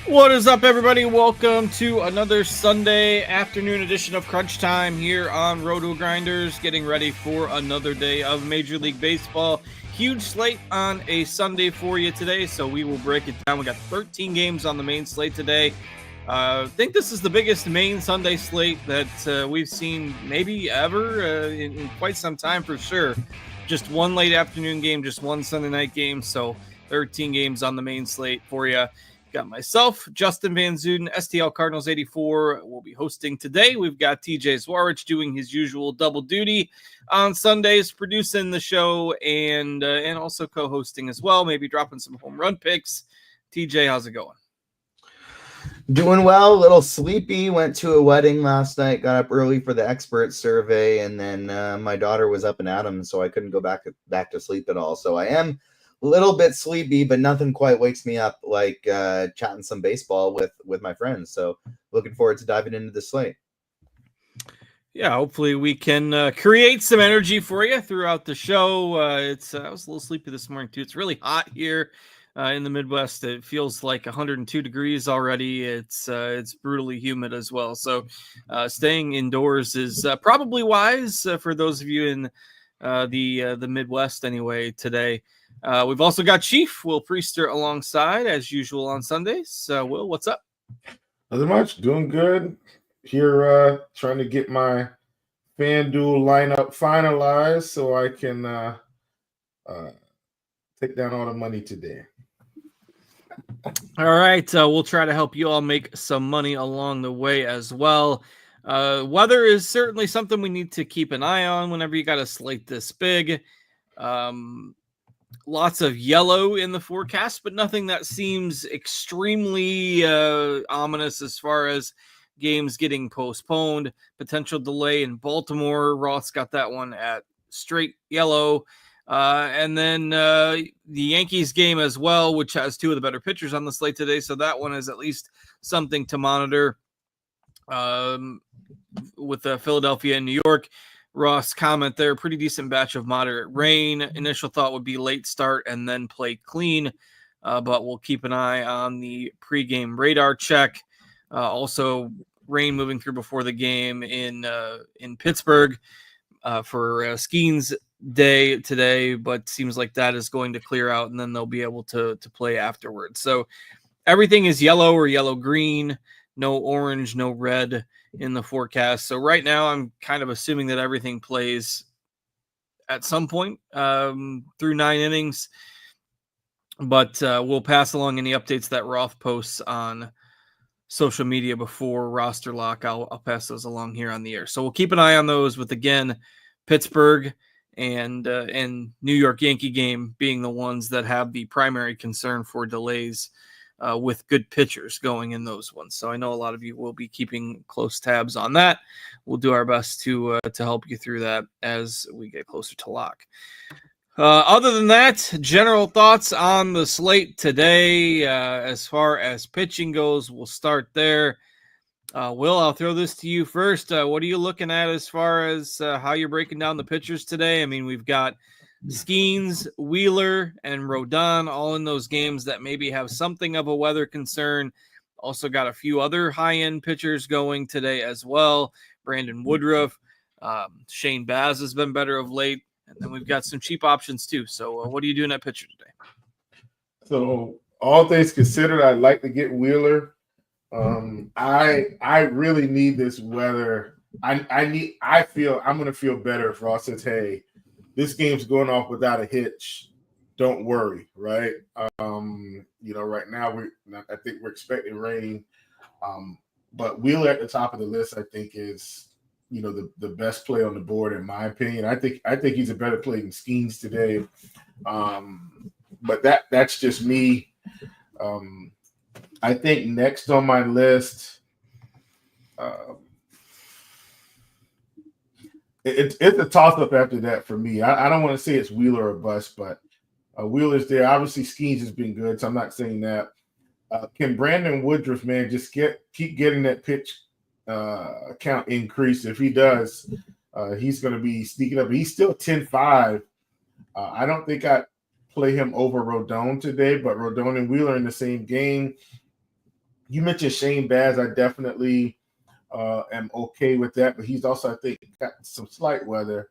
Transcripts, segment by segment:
What is up, everybody? Welcome to another Sunday afternoon edition of Crunch Time here on RotoGrinders, getting ready for another day of Major League Baseball. Huge slate on a Sunday for you today, so we will break it down. We got 13 games on the main slate today. I think this is the biggest main Sunday slate that we've seen maybe ever in quite some time for sure. Just one late afternoon game, just one Sunday night game, so 13 games on the main slate for you. Got myself, Justin Van Zuden, STL Cardinals 84 will be hosting today. We've got TJ Zwarich doing his usual double duty on Sundays, producing the show and also co-hosting as well, maybe dropping some home run picks. TJ, how's it going? Doing well, a little sleepy. Went to a wedding last night, got up early for the expert survey, and then my daughter was up and at 'em, so I couldn't go back to sleep at all. So I am a little bit sleepy, but nothing quite wakes me up like chatting some baseball with my friends. So looking forward to diving into the slate. Yeah, hopefully we can create some energy for you throughout the show. I was a little sleepy this morning too. It's really hot here in the Midwest. It feels like 102 degrees already. It's brutally humid as well. So staying indoors is probably wise for those of you in the Midwest anyway today. We've also got Chief Will Priester alongside as usual on Sundays. Will, what's up? Nothing much. Doing good. Here trying to get my FanDuel lineup finalized so I can take down all the money today. All right. We'll try to help you all make some money along the way as well. Weather is certainly something we need to keep an eye on whenever you got a slate this big. Lots of yellow in the forecast, but nothing that seems extremely ominous as far as games getting postponed. Potential delay in Baltimore. Ross got that one at straight yellow. And then the Yankees game as well, which has two of the better pitchers on the slate today. So that one is at least something to monitor with Philadelphia and New York. Ross comment there, pretty decent batch of moderate rain. Initial thought would be late start and then play clean, but we'll keep an eye on the pregame radar check. Also, rain moving through before the game in Pittsburgh for Skeens Day today, but seems like that is going to clear out, and then they'll be able to play afterwards. So everything is yellow or yellow-green, no orange, no red in the forecast. So right now I'm kind of assuming that everything plays at some point through 9 innings, but we'll pass along any updates that Roth posts on social media before roster lock. I'll pass those along here on the air. So we'll keep an eye on those with, again, Pittsburgh and New York Yankee game being the ones that have the primary concern for delays with good pitchers going in those ones. So I know a lot of you will be keeping close tabs on that. We'll do our best to help you through that as we get closer to lock. Other than that, general thoughts on the slate today as far as pitching goes. We'll start there. Will, I'll throw this to you first. What are you looking at as far as how you're breaking down the pitchers today? I mean, we've got Skeens, Wheeler, and Rodon all in those games that maybe have something of a weather concern. Also got a few other high-end pitchers going today as well. Brandon Woodruff, Shane Baz has been better of late, and then we've got some cheap options too. So what are you doing at pitcher today? So all things considered, I'd like to get Wheeler. I really need this weather. I feel I'm going to feel better if Ross says, hey, this game's going off without a hitch. Don't worry, right? Right now I think we're expecting rain. But Wheeler at the top of the list, I think, is the best play on the board in my opinion. I think he's a better play than Skeens today. But that's just me. I think next on my list, it's a toss-up after that for me. I don't want to say it's Wheeler or bust, but Wheeler's there. Obviously, Skeens has been good, so I'm not saying that. Can Brandon Woodruff, man, just keep getting that pitch count increased? If he does, he's going to be sneaking up. He's still 10-5. I don't think I play him over Rodon today, but Rodon and Wheeler in the same game. You mentioned Shane Baz. I definitely am okay with that, but he's also, I think, got some slight weather.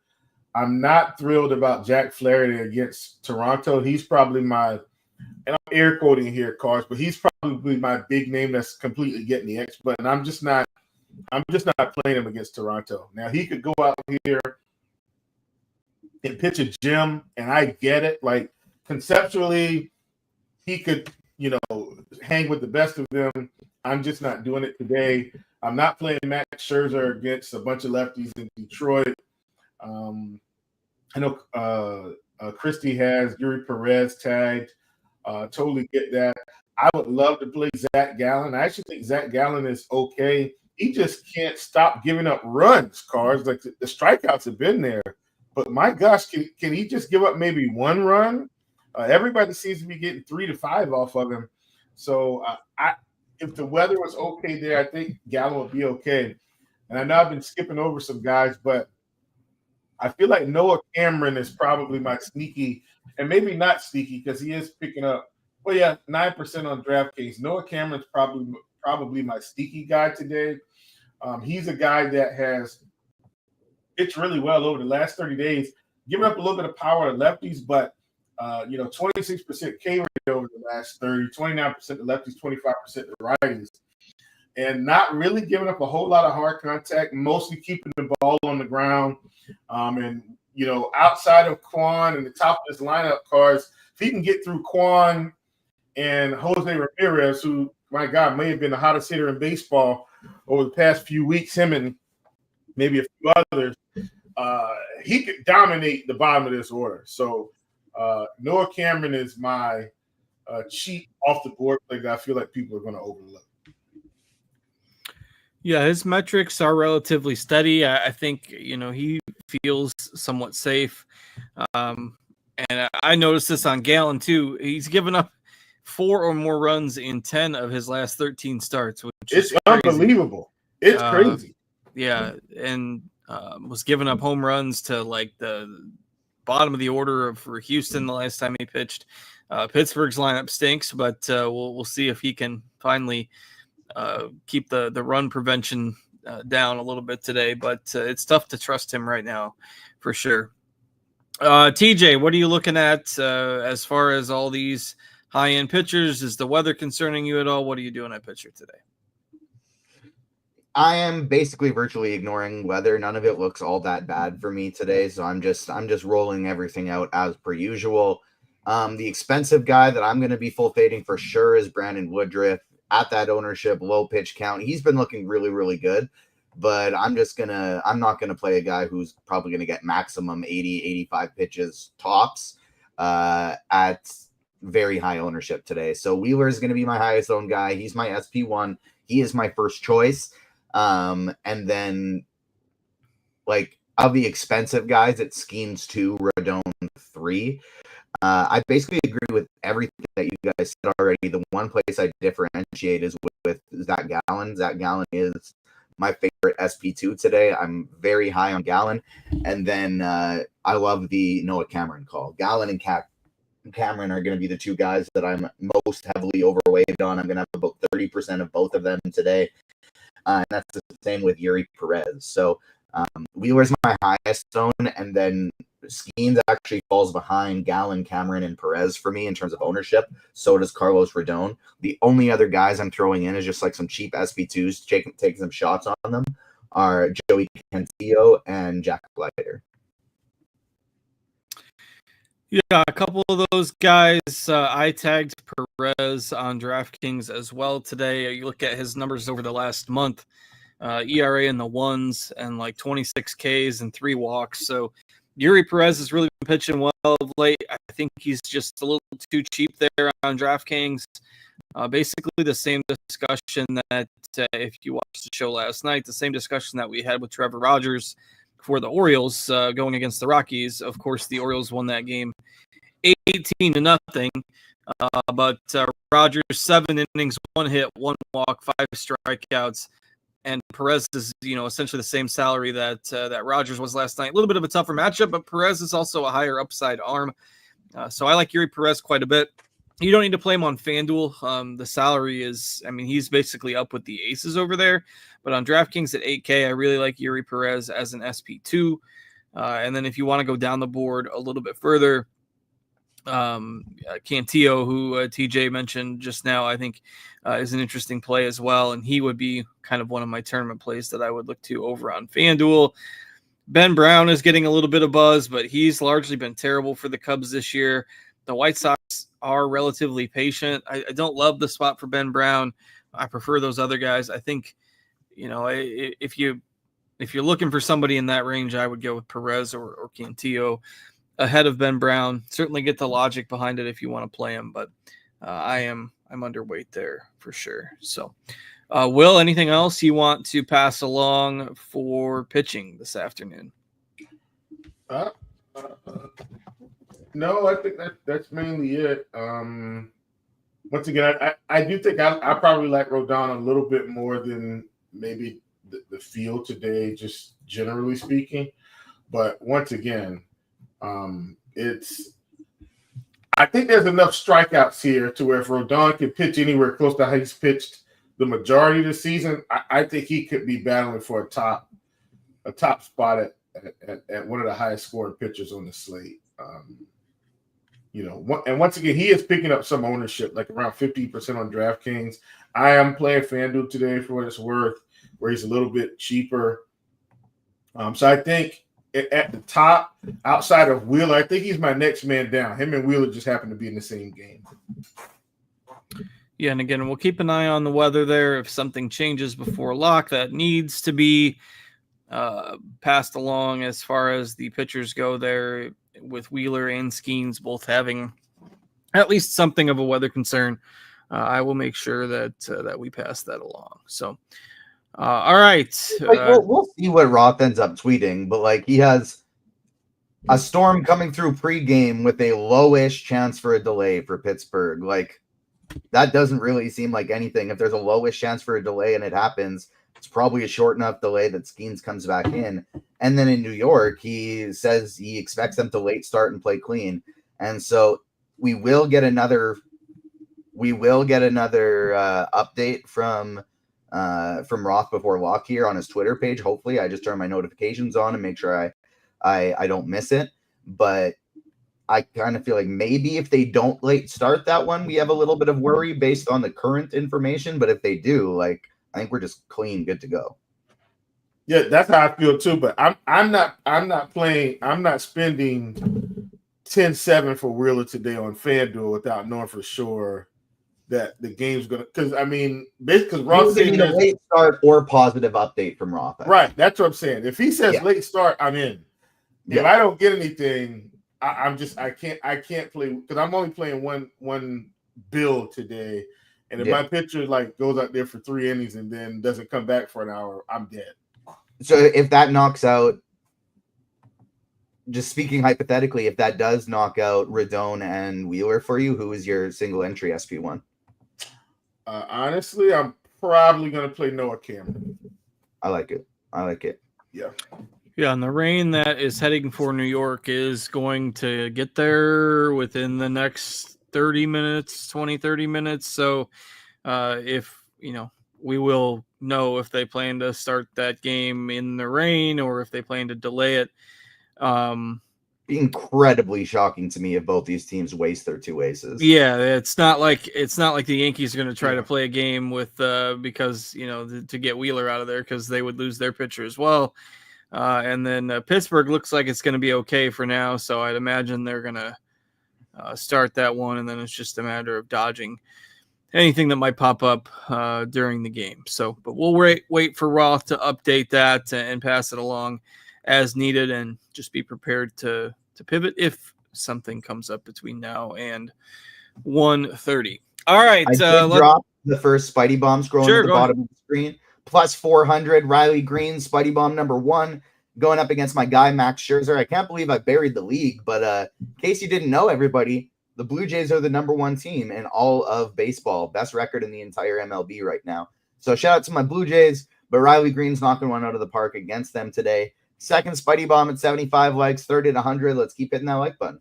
I'm not thrilled about Jack Flaherty against Toronto. He's probably my, and I'm air quoting here, Cars, but he's probably my big name that's completely getting the X button. I'm just not playing him against Toronto. Now he could go out here and pitch a gem, and I get it. Like conceptually, he could, hang with the best of them. I'm just not doing it today. I'm not playing Max Scherzer against a bunch of lefties in Detroit. I know Christie has Yuri Perez tagged. Totally get that. I would love to play Zach Gallen. I actually think Zach Gallen is okay. He just can't stop giving up runs, Cars. Like the strikeouts have been there. But my gosh, can he just give up maybe one run? Everybody seems to be getting 3 to 5 off of him. So if the weather was okay there, I think Gallen would be okay. And I know I've been skipping over some guys, but I feel like Noah Cameron is probably my sneaky, and maybe not sneaky because he is picking up, 9% on DraftKings. Noah Cameron's probably my sneaky guy today. He's a guy that has pitched really well over the last 30 days, giving up a little bit of power to lefties, but 26% K rate over the last 30, 29% to lefties, 25% to righties, and not really giving up a whole lot of hard contact, mostly keeping the ball on the ground. And outside of Quan and the top of his lineup, Cars, if he can get through Quan and Jose Ramirez, who, my God, may have been the hottest hitter in baseball over the past few weeks, him and maybe a few others, he could dominate the bottom of this order. So Noah Cameron is my cheap off the board play that I feel like people are going to overlook. Yeah, his metrics are relatively steady. I think, he feels somewhat safe. And I noticed this on Gallen too. He's given up 4 or more runs in 10 of his last 13 starts, which is unbelievable. It's crazy. Yeah, and was giving up home runs to like the bottom of the order for Houston the last time he pitched. Pittsburgh's lineup stinks, but we'll see if he can finally keep the run prevention down a little bit today. But it's tough to trust him right now, for sure. TJ, what are you looking at as far as all these high-end pitchers? Is the weather concerning you at all? What are you doing at pitcher today? I am basically virtually ignoring weather. None of it looks all that bad for me today, so I'm just rolling everything out as per usual. The expensive guy that I'm going to be full fading for sure is Brandon Woodruff. At that ownership, low pitch count, he's been looking really, really good. But I'm not gonna play a guy who's probably gonna get maximum 80, 85 pitches tops at very high ownership today. So Wheeler is gonna be my highest owned guy. He's my SP1. He is my first choice. And then of the expensive guys, it's Skeens 2, Rodon 3. I basically agree with everything that you guys said already. The one place I differentiate is with Zach Gallen. Zach Gallen is my favorite SP2 today. I'm very high on Gallen. And then I love the Noah Cameron call. Gallen and Cameron are going to be the two guys that I'm most heavily overweight on. I'm going to have about 30% of both of them today. And that's the same with Yuri Perez. So Wheeler's my highest own, and then Skeens actually falls behind Gallen, Cameron, and Perez for me in terms of ownership. So does Carlos Rodon. The only other guys I'm throwing in is just like some cheap SP2s, taking some shots on them, are Joey Cantillo and Jack Leiter. Yeah, a couple of those guys. I tagged Perez on DraftKings as well today. You look at his numbers over the last month. ERA in the ones and like 26 Ks and 3 walks. So Yuri Perez has really been pitching well of late. I think he's just a little too cheap there on DraftKings. Basically the same discussion that if you watched the show last night, the same discussion that we had with Trevor Rogers for the Orioles going against the Rockies. Of course, the Orioles won that game 18-0. But Rogers, 7 innings, 1 hit, 1 walk, 5 strikeouts. And Perez is, essentially the same salary that Rogers was last night. A little bit of a tougher matchup, but Perez is also a higher upside arm. So I like Yuri Perez quite a bit. You don't need to play him on FanDuel. The salary is, I mean, he's basically up with the aces over there. But on DraftKings at 8K, I really like Yuri Perez as an SP2. And then if you want to go down the board a little bit further, Cantillo, who TJ mentioned just now, I think is an interesting play as well. And he would be kind of one of my tournament plays that I would look to over on FanDuel. Ben Brown is getting a little bit of buzz, but he's largely been terrible for the Cubs this year. The White Sox are relatively patient. I don't love the spot for Ben Brown. I prefer those other guys. I think, if you're looking for somebody in that range, I would go with Perez or Cantillo ahead of Ben Brown. Certainly get the logic behind it if you want to play him, but I'm underweight there for sure. So, Will, anything else you want to pass along for pitching this afternoon? No, I think that's mainly it. Once again, I do think I probably like Rodon a little bit more than maybe the field today, just generally speaking. But once again, I think there's enough strikeouts here to where if Rodon can pitch anywhere close to how he's pitched the majority of the season, I think he could be battling for a top spot at one of the highest scoring pitchers on the slate. And once again, he is picking up some ownership, like around 50% on DraftKings. I am playing FanDuel today for what it's worth, where he's a little bit cheaper. So I think at the top, outside of Wheeler, I think he's my next man down. Him and Wheeler just happen to be in the same game. Yeah, and again, we'll keep an eye on the weather there. If something changes before lock, that needs to be passed along as far as the pitchers go there, with Wheeler and Skeens both having at least something of a weather concern. I will make sure that we pass that along. So, all right. We'll see what Roth ends up tweeting, but he has a storm coming through pregame with a lowish chance for a delay for Pittsburgh. That doesn't really seem like anything. If there's a lowish chance for a delay and it happens, it's probably a short enough delay that Skeens comes back in. And then in New York, he says he expects them to late start and play clean. And so we will get another update from Roth before lock here on his Twitter page. Hopefully, I just turn my notifications on and make sure I don't miss it. But I kind of feel like maybe if they don't late start that one, we have a little bit of worry based on the current information. But if they do, I think we're just clean, good to go. Yeah, that's how I feel too. But I'm not spending 10-7 for Wheeler today on FanDuel without knowing for sure that the game's gonna. Because basically Roth saying a late start or positive update from Roth. Right, that's what I'm saying. If he says late start, I'm in. If I don't get anything, I can't play because I'm only playing one build today. And if my pitcher goes out there for 3 innings and then doesn't come back for an hour, I'm dead. So if that knocks out, just speaking hypothetically, if that does knock out Rodon and Wheeler for you, who is your single entry SP1? Honestly, I'm probably going to play Noah Cameron. I like it. Yeah. Yeah, and the rain that is heading for New York is going to get there within the next 30 minutes. So if, we will know if they plan to start that game in the rain or if they plan to delay it. Be incredibly shocking to me if both these teams waste their 2 aces. Yeah, it's not like the Yankees are going to try to play a game with because to get Wheeler out of there because they would lose their pitcher as well. And then Pittsburgh looks like it's going to be okay for now, so I'd imagine they're going to start that one, and then it's just a matter of dodging anything that might pop up during the game. So, but we'll wait for Roth to update that and pass it along as needed, and just be prepared to pivot if something comes up between now and 1:30. All right. I did drop the first Spidey Bomb scrolling at the bottom of the screen. Plus 400, Riley Green, Spidey Bomb number 1, going up against my guy, Max Scherzer. I can't believe I buried the league, but in case you didn't know, everybody, the Blue Jays are the number 1 team in all of baseball. Best record in the entire MLB right now. So shout out to my Blue Jays, but Riley Green's knocking one out of the park against them today. Second Spidey Bomb at 75 likes, third at 100. Let's keep hitting that like button.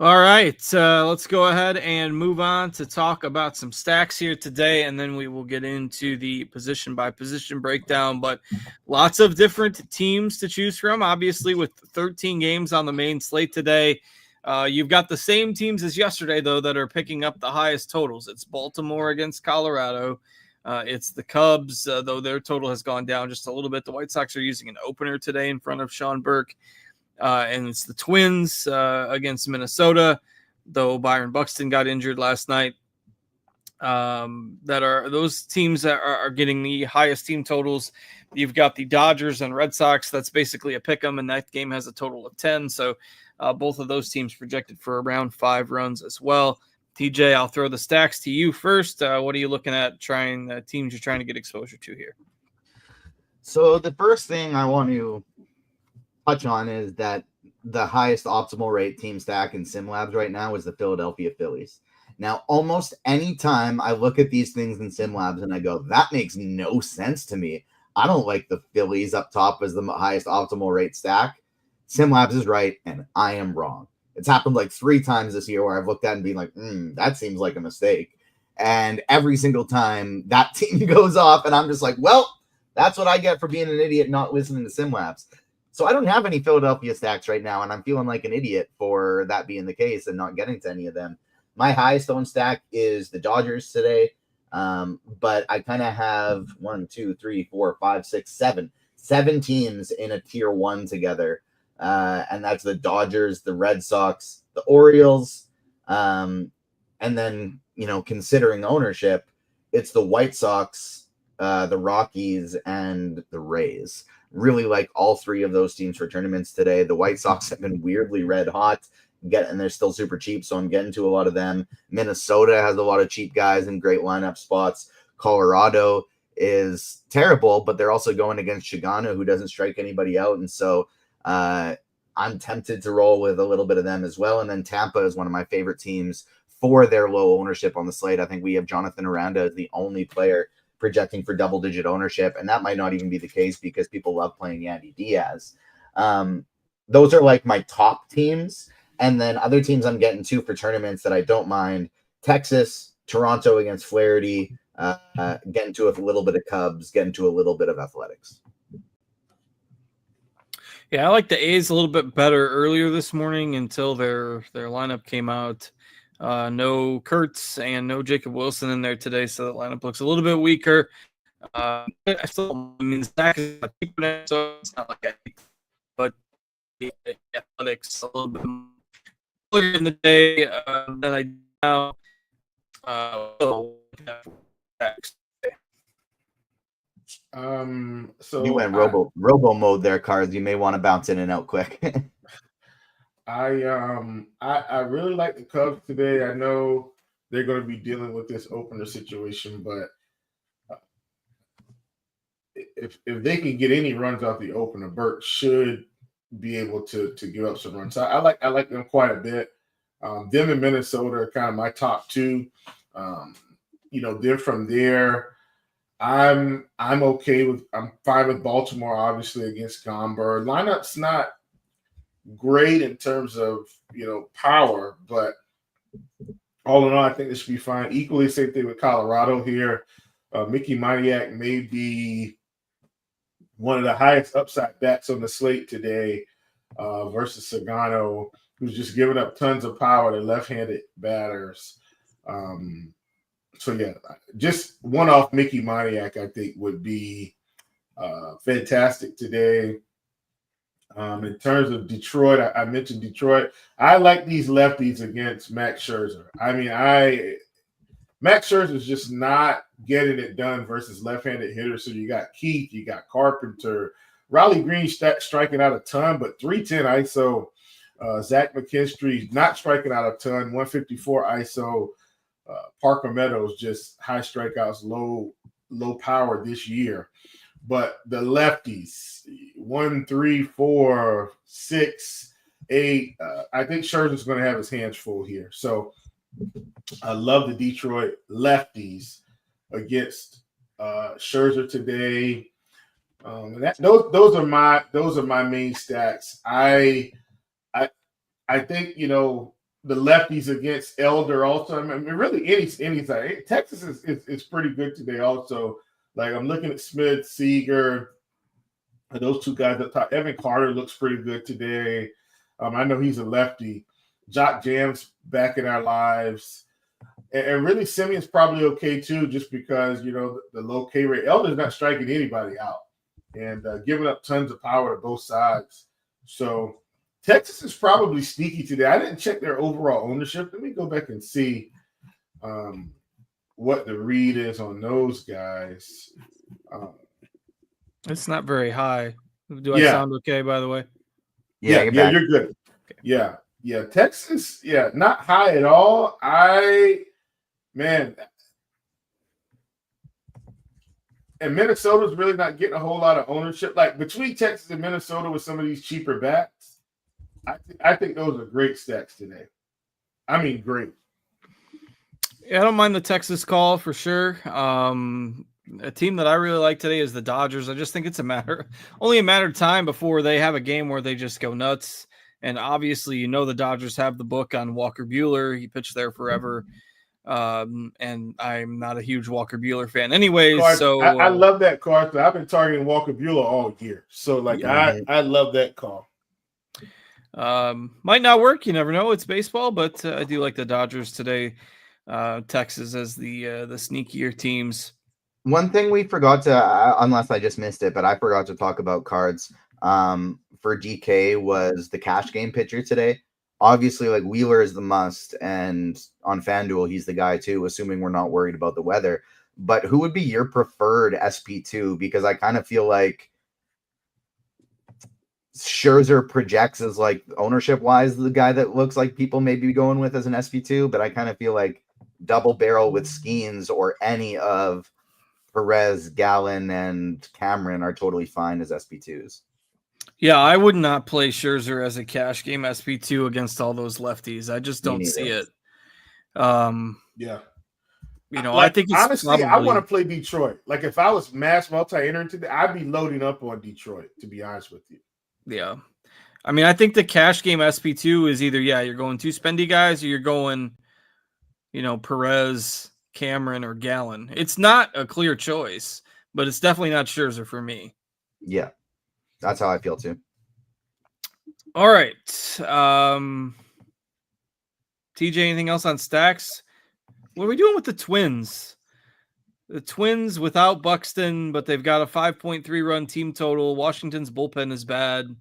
All right, let's go ahead and move on to talk about some stacks here today, and then we will get into the position-by-position breakdown. But lots of different teams to choose from, obviously, with 13 games on the main slate today. You've got the same teams as yesterday, though, that are picking up the highest totals. It's Baltimore against Colorado. It's the Cubs, though their total has gone down just a little bit. The White Sox are using an opener today in front of Sean Burke. And it's the Twins against Minnesota, though Byron Buxton got injured last night. That are those teams that are getting the highest team totals. You've got the Dodgers and Red Sox. That's basically a pick 'em, and that game has a total of 10. So both of those teams projected for around 5 runs as well. TJ, I'll throw the stacks to you first. What are you looking at teams you're trying to get exposure to here? So the first thing I want to touch on is that the highest optimal rate team stack in SimLabs right now is the Philadelphia Phillies. Now, almost any time I look at these things in SimLabs and I go, that makes no sense to me. I don't like the Phillies up top as the highest optimal rate stack. SimLabs is right, and I am wrong. It's happened like 3 times this year where I've looked at it and been like, that seems like a mistake. And every single time that team goes off, and I'm just like, well, that's what I get for being an idiot not listening to SimLabs. So I don't have any Philadelphia stacks right now, and I'm feeling like an idiot for that being the case and not getting to any of them. My highest owned stack is the Dodgers today, but I kind of have 1, 2, 3, 4, 5, 6, 7 teams in a tier 1 together, and that's the Dodgers, the Red Sox, the Orioles, and then, considering ownership, it's the White Sox, the Rockies, and the Rays. Really like all 3 of those teams for tournaments today. The White Sox have been weirdly red hot, and they're still super cheap, so I'm getting to a lot of them. Minnesota has a lot of cheap guys in great lineup spots. Colorado is terrible, but they're also going against Shigano, who doesn't strike anybody out, and so I'm tempted to roll with a little bit of them as well. And then Tampa is one of my favorite teams for their low ownership on the slate. I think we have Jonathan Aranda as the only player projecting for double-digit ownership, and that might not even be the case because people love playing Yandy Diaz. Those are like my top teams, and then other teams I'm getting to for tournaments that I don't mind: Texas, Toronto against Flaherty, getting to a little bit of Cubs, getting to a little bit of Athletics. Yeah, I like the A's a little bit better earlier this morning until their lineup came out. No Kurtz and no Jacob Wilson in there today, so the lineup looks a little bit weaker. I mean, Zach is not cheaper, so it's not like I think, but the Athletics a little bit earlier in the day than I now. So you went robo mode there, Cards. You may want to bounce in and out quick. I really like the Cubs today. I know they're going to be dealing with this opener situation, but if they can get any runs off the opener, Burke should be able to give up some runs. So I like them quite a bit. Them in Minnesota are kind of my top 2. They're from there. I'm okay with. I'm fine with Baltimore, obviously, against Gomber. Lineup's not great in terms of power, but all in all, I think this should be fine. Equally, same thing with Colorado here. Mickey Moniak may be one of the highest upside bats on the slate today versus Sagano, who's just giving up tons of power to left-handed batters. So yeah, just one off Mickey Moniak, I think, would be fantastic today. In terms of Detroit, I mentioned Detroit. I like these lefties against Max Scherzer. I mean, Max Scherzer is just not getting it done versus left-handed hitters. So you got Keith, you got Carpenter, Riley Green striking out a ton, but 310 ISO. Zach McKinstry not striking out a ton, 154 ISO. Parker Meadows just high strikeouts, low power this year. But the lefties, 1, 3, 4, 6, 8. I think Scherzer's going to have his hands full here. So I love the Detroit lefties against Scherzer today. Those are my main stacks. I think the lefties against Elder also. I mean, really any side. Texas is pretty good today also. Like I'm looking at Smith, Seager, those two guys up top. Evan Carter looks pretty good today. I know he's a lefty. Jock Jam's back in our lives. And really Simeon's probably okay too, just because, you know, the low K rate. Elder's not striking anybody out and giving up tons of power to both sides. So Texas is probably sneaky today. I didn't check their overall ownership. Let me go back and see what the read is on those guys. It's not very high. Do I sound okay, by the way? Yeah, you're good. Okay. Yeah. Texas, not high at all. And Minnesota's really not getting a whole lot of ownership. Like between Texas and Minnesota with some of these cheaper backs, I think those are great stacks today. I mean, great. Yeah, I don't mind the Texas call for sure. A team that I really like today is the Dodgers. I just think it's only a matter of time before they have a game where they just go nuts. And obviously, you know, the Dodgers have the book on Walker Buehler. He pitched there forever. And I'm not a huge Walker Buehler fan anyways. So I love that card. I've been targeting Walker Buehler all year. So I love that call. Might not work. You never know. It's baseball, but I do like the Dodgers today. Texas as the sneakier teams. One thing we forgot to, unless I just missed it, but I forgot to talk about cards for DK was the cash game pitcher today. Obviously, like Wheeler is the must, and on FanDuel, he's the guy too, assuming we're not worried about the weather. But who would be your preferred SP2? Because I kind of feel like Scherzer projects as like ownership-wise the guy that looks like people may be going with as an SP2, but I kind of feel like double barrel with Skeens or any of Perez, Gallen, and Cameron are totally fine as SP2s. Yeah, I would not play Scherzer as a cash game SP2 against all those lefties. I just don't see it. You know, I think it's honestly, I want to play Detroit. Like if I was mass multi-entering today, I'd be loading up on Detroit, to be honest with you. Yeah. I mean, I think the cash game SP2 is either, you're going two spendy guys or you're going, Perez, Cameron, or Gallen. It's not a clear choice, but it's definitely not Scherzer for me. Yeah. That's how I feel too. All right. TJ, anything else on stacks? What are we doing with the Twins? The Twins without Buxton, but they've got a 5.3 run team total. Washington's bullpen is bad.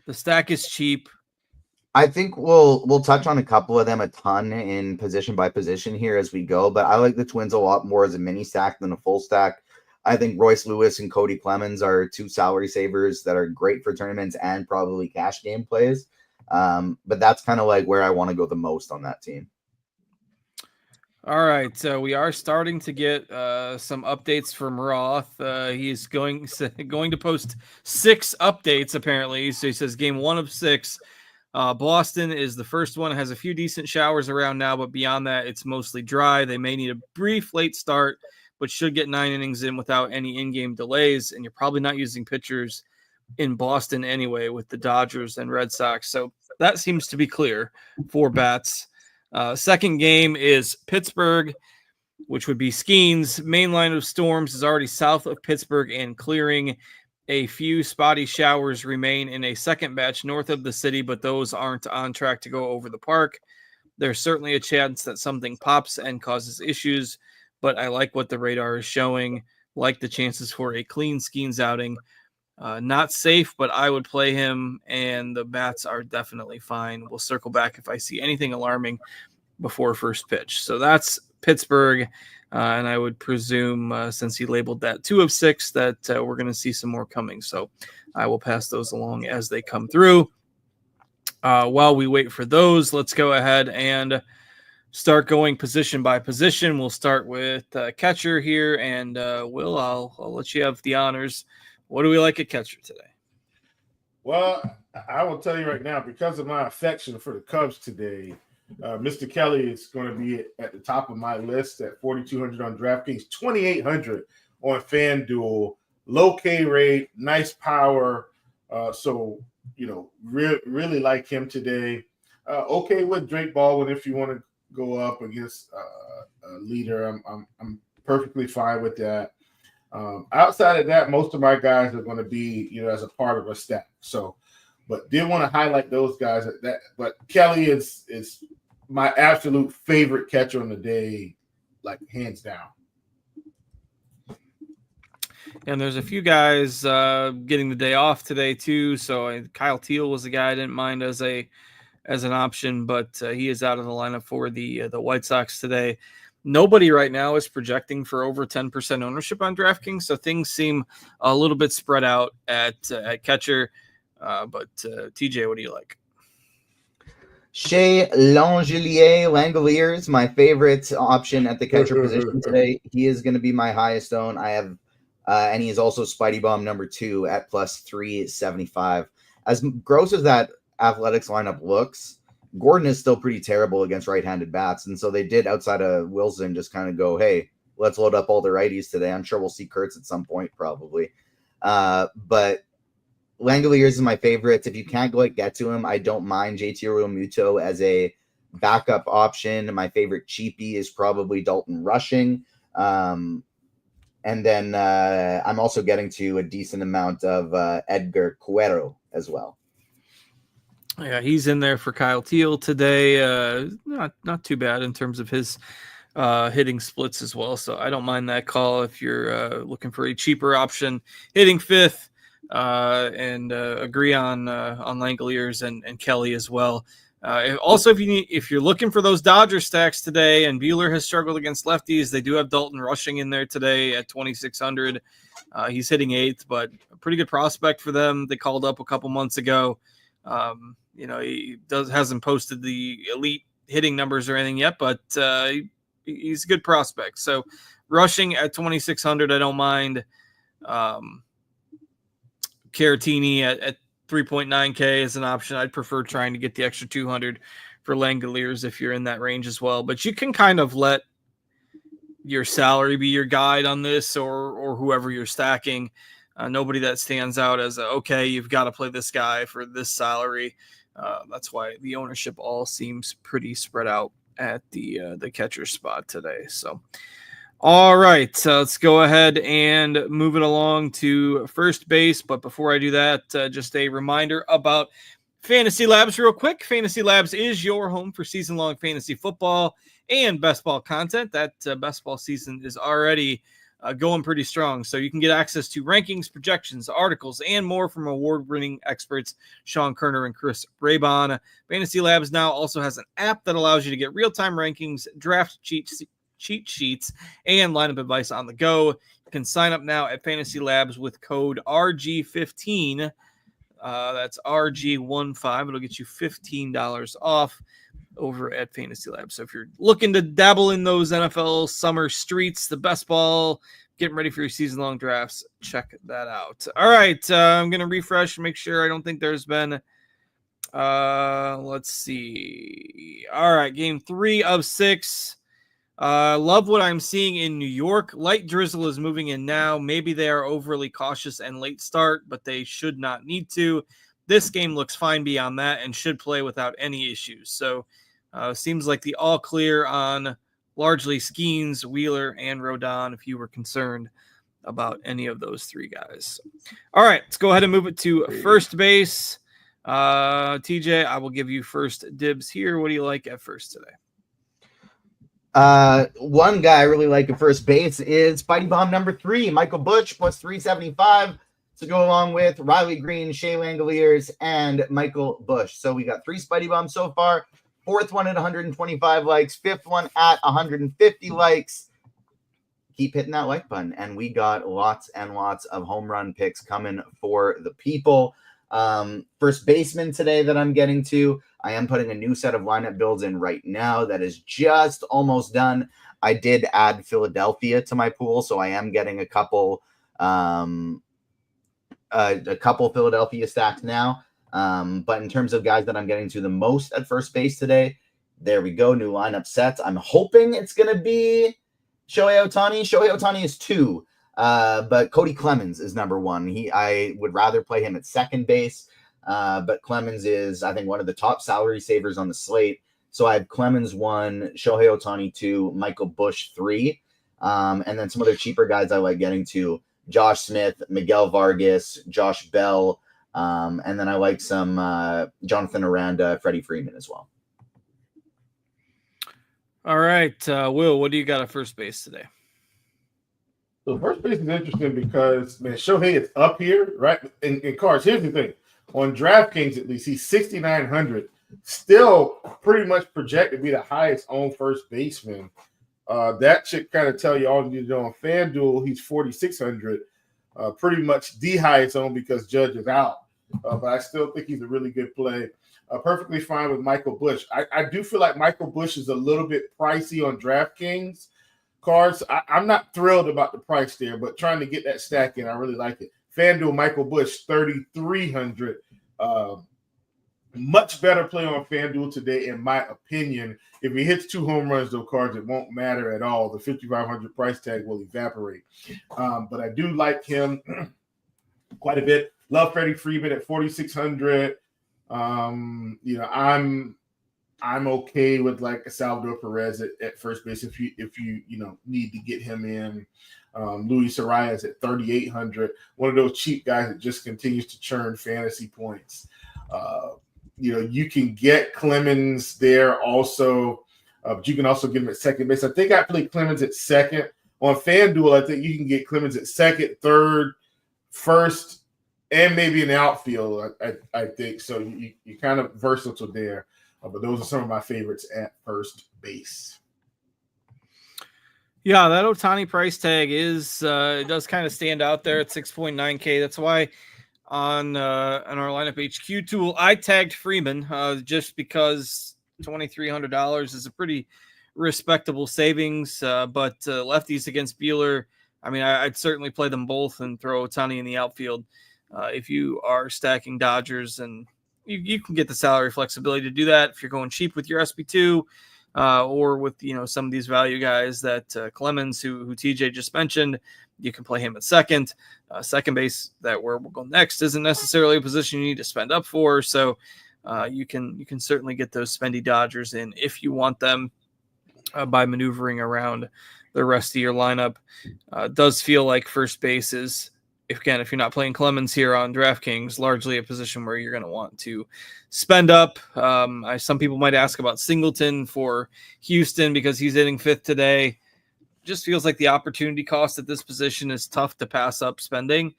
The stack is cheap. I think we'll touch on a couple of them a ton in position by position here as we go, but I like the Twins a lot more as a mini stack than a full stack. I think Royce Lewis and Cody Clemens are two salary savers that are great for tournaments and probably cash game plays. But that's kind of like where I want to go the most on that team. All right, so we are starting to get some updates from Roth. He's going to post 6 updates, apparently. So he says game 1 of 6. Boston is the first one. It has a few decent showers around now, but beyond that, it's mostly dry. They may need a brief late start, but should get 9 innings in without any in-game delays. And you're probably not using pitchers in Boston anyway with the Dodgers and Red Sox. So that seems to be clear for bats. Second game is Pittsburgh, which would be Skeens. Main line of storms is already south of Pittsburgh and clearing. A few spotty showers remain in a second batch north of the city, but those aren't on track to go over the park. There's certainly a chance that something pops and causes issues, but I like what the radar is showing, like the chances for a clean Skeens outing. Not safe, but I would play him, and the bats are definitely fine. We'll circle back if I see anything alarming before first pitch. So that's Pittsburgh, and I would presume, since he labeled that 2 of 6, that we're going to see some more coming. So I will pass those along as they come through. While we wait for those, let's go ahead and start going position by position. We'll start with catcher here, and Will, I'll let you have the honors. What do we like at catcher today? Well, I will tell you right now, because of my affection for the Cubs today, Mr. Kelly is going to be at the top of my list at 4,200 on DraftKings, 2,800 on FanDuel. Low K rate, nice power. So, really like him today. Okay with Drake Baldwin if you want to go up against a leader. I'm perfectly fine with that. Outside of that, most of my guys are going to be, as a part of a stack. So, but did want to highlight those guys. But Kelly is my absolute favorite catcher on the day, like hands down. And there's a few guys getting the day off today too. So Kyle Teal was the guy I didn't mind as an option, but he is out of the lineup for the White Sox today. Nobody right now is projecting for over 10% ownership on DraftKings, so things seem a little bit spread out at catcher. But TJ, what do you like? Shea Langeliers, my favorite option at the catcher position today. He is going to be my highest own. I have, and he is also Spidey Bomb number 2 at plus 375. As gross as that Athletics lineup looks, Gordon is still pretty terrible against right-handed bats, and so they did, outside of Wilson, just kind of go, hey, let's load up all the righties today. I'm sure we'll see Kurtz at some point, probably. But Langeliers is my favorite. If you can't get to him, I don't mind JT Realmuto as a backup option. My favorite cheapie is probably Dalton Rushing. And then I'm also getting to a decent amount of Edgar Cuero as well. Yeah, he's in there for Kyle Teal today. Not too bad in terms of his hitting splits as well. So I don't mind that call if you're looking for a cheaper option. Hitting fifth, and agree on Langeliers and Kelly as well. Also, if you're looking for those Dodger stacks today, and Buehler has struggled against lefties, they do have Dalton Rushing in there today at 2,600. He's hitting 8th, but a pretty good prospect for them. They called up a couple months ago. He hasn't posted the elite hitting numbers or anything yet, but he's a good prospect. So Rushing at 2,600, I don't mind. Caratini at 3.9K is an option. I'd prefer trying to get the extra 200 for Langeliers if you're in that range as well. But you can kind of let your salary be your guide on this, or whoever you're stacking. Nobody that stands out as okay, you've got to play this guy for this salary. That's why the ownership all seems pretty spread out at the catcher spot today. So, all right, let's go ahead and move it along to first base. But before I do that, just a reminder about Fantasy Labs real quick. Fantasy Labs is your home for season-long fantasy football and best ball content. That best ball season is already going pretty strong. So you can get access to rankings, projections, articles, and more from award-winning experts Sean Kerner and Chris Raybon. Fantasy Labs now also has an app that allows you to get real-time rankings, draft cheat sheets, and lineup advice on the go. You can sign up now at Fantasy Labs with code RG15. That's RG15. It'll get you $15 off over at Fantasy Lab. So if you're looking to dabble in those NFL summer streets, the best ball, getting ready for your season-long drafts, check that out. All right, I'm going to refresh, make sure. I don't think there's been, let's see. All right, game 3 of 6. Love what I'm seeing in New York. Light drizzle is moving in now. Maybe they are overly cautious and late start, but they should not need to. This game looks fine beyond that and should play without any issues. So seems like the all clear on largely Skeens, Wheeler, and Rodon if you were concerned about any of those 3 guys. All right, let's go ahead and move it to first base. TJ, I will give you first dibs here. What do you like at first today? One guy I really like at first base is Spidey Bomb number 3, Michael Busch, plus 375 to go along with Riley Green, Shea Langeliers, and Michael Busch. So we got 3 Spidey Bombs so far. 4th one at 125 likes, 5th one at 150 likes. Keep hitting that like button, and we got lots and lots of home run picks coming for the people. First baseman today that I'm getting to, I am putting a new set of lineup builds in right now that is just almost done. I did add Philadelphia to my pool, so I am getting a couple Philadelphia stacks now. But in terms of guys that I'm getting to the most at first base today, there we go. New lineup sets. I'm hoping it's going to be Shohei Ohtani. Shohei Ohtani is 2, but Cody Clemens is number 1. I would rather play him at second base. But Clemens is, I think, one of the top salary savers on the slate. So I have Clemens 1, Shohei Ohtani 2, Michael Busch 3, and then some other cheaper guys I like getting to: Josh Smith, Miguel Vargas, Josh Bell, and then I like some Jonathan Aranda, Freddie Freeman as well. All right, Will, what do you got at first base today? So first base is interesting because, man, Shohei is up here, right? In cards, here's the thing. On DraftKings, at least, he's 6,900. Still pretty much projected to be the highest owned first baseman. That should kind of tell you all you need to know. On FanDuel, he's 4,600. Pretty much the highest owned because Judge is out. But I still think he's a really good play. Perfectly fine with Michael Busch. I do feel like Michael Busch is a little bit pricey on DraftKings cards. I'm not thrilled about the price there, but trying to get that stack in, I really like it. FanDuel, Michael Busch, 3,300. Much better play on FanDuel today, in my opinion. If he hits 2 home runs, those cards, it won't matter at all. The 5,500 price tag will evaporate. But I do like him quite a bit. Love Freddie Freeman at 4,600. I'm okay with like a Salvador Perez at first base if you need to get him in. Luis Arias at 3,800. One of those cheap guys that just continues to churn fantasy points. You can get Clemens there also, but you can also get him at second base. I think I played Clemens at second. On FanDuel, I think you can get Clemens at second, third, first, and maybe in the outfield, I think. So you're kind of versatile there. But those are some of my favorites at first base. Yeah, that Ohtani price tag it does kind of stand out there at 6.9K. That's why on our lineup HQ tool, I tagged Freeman just because $2,300 is a pretty respectable savings. But lefties against Buehler, I mean, I'd certainly play them both and throw Ohtani in the outfield if you are stacking Dodgers, and you can get the salary flexibility to do that if you're going cheap with your SB2 or with some of these value guys that Clemens, who TJ just mentioned. You can play him at second. Second base, that where we'll go next, isn't necessarily a position you need to spend up for. So you can certainly get those spendy Dodgers in if you want them by maneuvering around the rest of your lineup. Does feel like first base is, if you're not playing Clemens here on DraftKings, largely a position where you're going to want to spend up. Some people might ask about Singleton for Houston because he's hitting 5th today. Just feels like the opportunity cost at this position is tough to pass up spending.